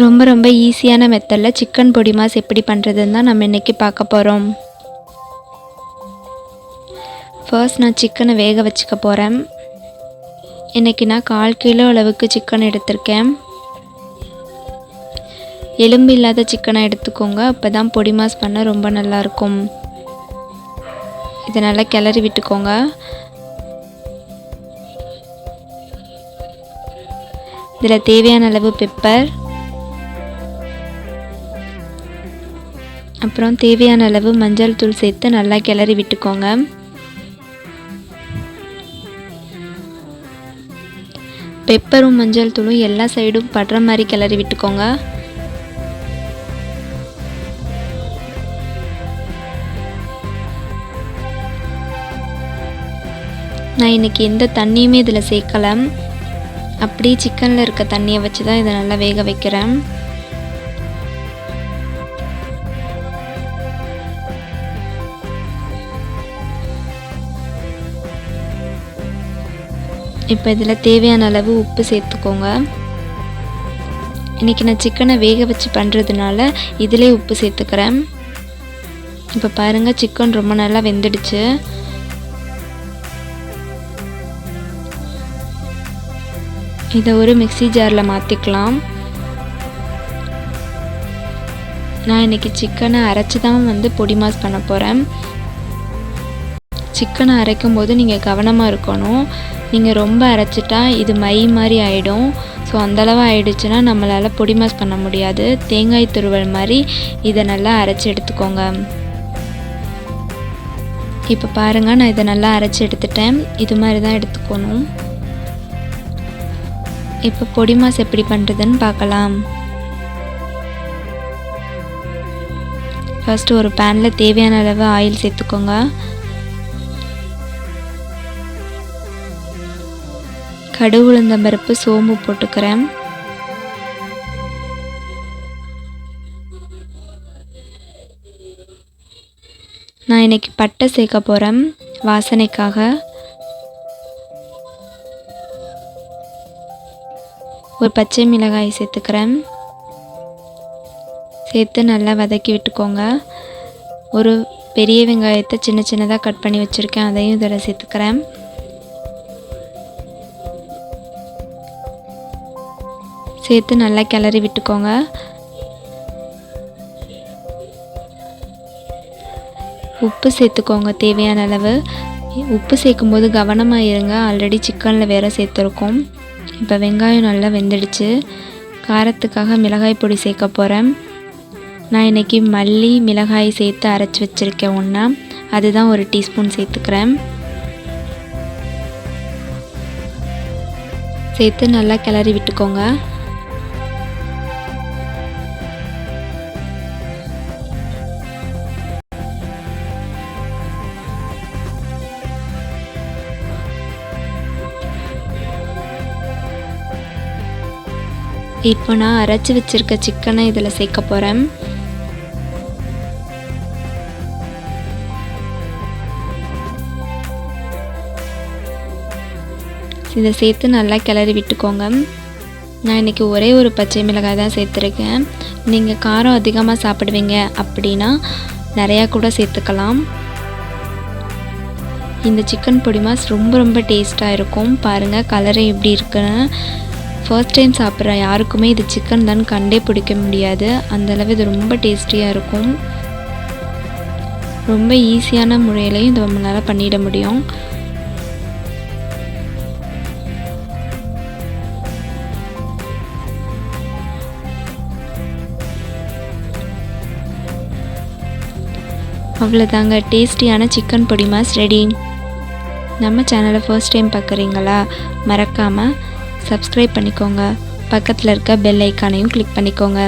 ரொம்ப ஈஸியான மெத்தடில் சிக்கன் பொடி மாஸ் எப்படி பண்ணுறதுன்னு தான் நம்ம இன்றைக்கி பார்க்க போகிறோம். ஃபர்ஸ்ட் நான் சிக்கனை வேக வச்சுக்க போகிறேன். இன்றைக்கி நான் 1/4 கிலோ அளவுக்கு சிக்கன் எடுத்திருக்கேன். எலும்பு இல்லாத சிக்கனை எடுத்துக்கோங்க, அப்போ தான் பொடி மாஸ் பண்ண ரொம்ப நல்லாயிருக்கும். இதை நல்லா கிளறி விட்டுக்கோங்க. இதில் தேவையான அளவு பெப்பர், அப்புறம் தேவையான அளவு மஞ்சள் தூள் சேர்த்து நல்லா கிளறி விட்டுக்கோங்க. பெப்பரும் மஞ்சள் தூளும் எல்லா சைடும் படுற மாதிரி கிளறி விட்டுக்கோங்க. நான் இன்றைக்கி எந்த தண்ணியுமே இதில் சேர்க்கலை, அப்படியே சிக்கனில் இருக்க தண்ணியை வச்சு தான் இதை நல்லா வேக வைக்கிறேன். இப்போ இதில் தேவையான அளவு உப்பு சேர்த்துக்கோங்க. இன்றைக்கி நான் சிக்கனை வேக வச்சு பண்ணுறதுனால இதிலே உப்பு சேர்த்துக்கிறேன். இப்போ பாருங்கள், சிக்கன் ரொம்ப நல்லா வெந்துடுச்சு. இதை ஒரு மிக்ஸி ஜாரில் மாற்றிக்கலாம். நான் இன்றைக்கி சிக்கனை அரைச்சி தான் பொடி மாஸ் பண்ண போகிறேன். சிக்கனை அரைக்கும் போது நீங்கள் கவனமாக இருக்கணும். நீங்கள் ரொம்ப அரைச்சிட்டா இது மை மாதிரி ஆகிடும். ஸோ அந்தளவு ஆயிடுச்சுன்னா நம்மளால் பொடி மாஸ் பண்ண முடியாது. தேங்காய் துருவல் மாதிரி இதை நல்லா அரைச்சி எடுத்துக்கோங்க. இப்போ பாருங்கள், நான் இதை நல்லா அரைச்சி எடுத்துட்டேன். இது மாதிரி தான் எடுத்துக்கணும். இப்போ பொடி மாஸ் எப்படி பண்ணுறதுன்னு பார்க்கலாம். ஃபர்ஸ்ட்டு ஒரு பேனில் தேவையான அளவு ஆயில் சேர்த்துக்கோங்க. கடுகு, உளுந்தம்பருப்பு, சோம்பு போட்டுக்கிறேன். நான் இன்றைக்கி பட்டை சேர்க்க போகிறேன் வாசனைக்காக. ஒரு பச்சை மிளகாய் சேர்த்துக்கிறேன். சேர்த்து நல்லா வதக்கி விட்டுக்கோங்க. ஒரு பெரிய வெங்காயத்தை சின்னதாக கட் பண்ணி வச்சுருக்கேன், அதையும் இதில் சேர்த்துக்கிறேன். சேர்த்து நல்லா கிளறி விட்டுக்கோங்க. உப்பு சேர்த்துக்கோங்க தேவையான அளவு. உப்பு சேர்க்கும்போது கவனமாக இருங்க, ஆல்ரெடி சிக்கனில் வேறு சேர்த்துருக்கோம். இப்போ வெங்காயம் நல்லா வெந்துடுச்சு. காரத்துக்காக மிளகாய் பொடி சேர்க்க போகிறேன். நான் இன்றைக்கி மல்லி மிளகாய் சேர்த்து அரைச்சி வச்சுருக்கேன் ஒன்றா, அதுதான் 1 டீஸ்பூன் சேர்த்துக்கிறேன். சேர்த்து நல்லா கிளறி விட்டுக்கோங்க. இப்போ நான் அரைச்சி வச்சுருக்க சிக்கனை இதில் சேர்க்க போகிறேன். இதை சேர்த்து நல்லா கிளறி விட்டுக்கோங்க. நான் இன்றைக்கி ஒரே ஒரு பச்சை மிளகாய் தான் சேர்த்துருக்கேன். நீங்கள் காரம் அதிகமாக சாப்பிடுவீங்க அப்படின்னா நிறையா கூட சேர்த்துக்கலாம். இந்த சிக்கன் பொடி மாஸ் ரொம்ப டேஸ்ட்டாக இருக்கும். பாருங்கள் கலரு எப்படி இருக்குன்னு. ஃபர்ஸ்ட் டைம் சாப்பிட்ற யாருக்குமே இது சிக்கன் தான் கண்டே பிடிக்க முடியாது. அந்தளவு இது ரொம்ப டேஸ்டியாக இருக்கும். ரொம்ப ஈஸியான முறையிலையும் இது நம்மளால் பண்ணிட முடியும். அவ்வளோதாங்க, டேஸ்டியான சிக்கன் பொடி மாஸ் ரெடி. நம்ம சேனலை ஃபர்ஸ்ட் டைம் பார்க்குறீங்களா? மறக்காமல் சப்ஸ்கிரைப் பண்ணிக்கோங்க. பக்கத்தில் இருக்க பெல் ஐக்கானையும் கிளிக் பண்ணிக்கோங்க.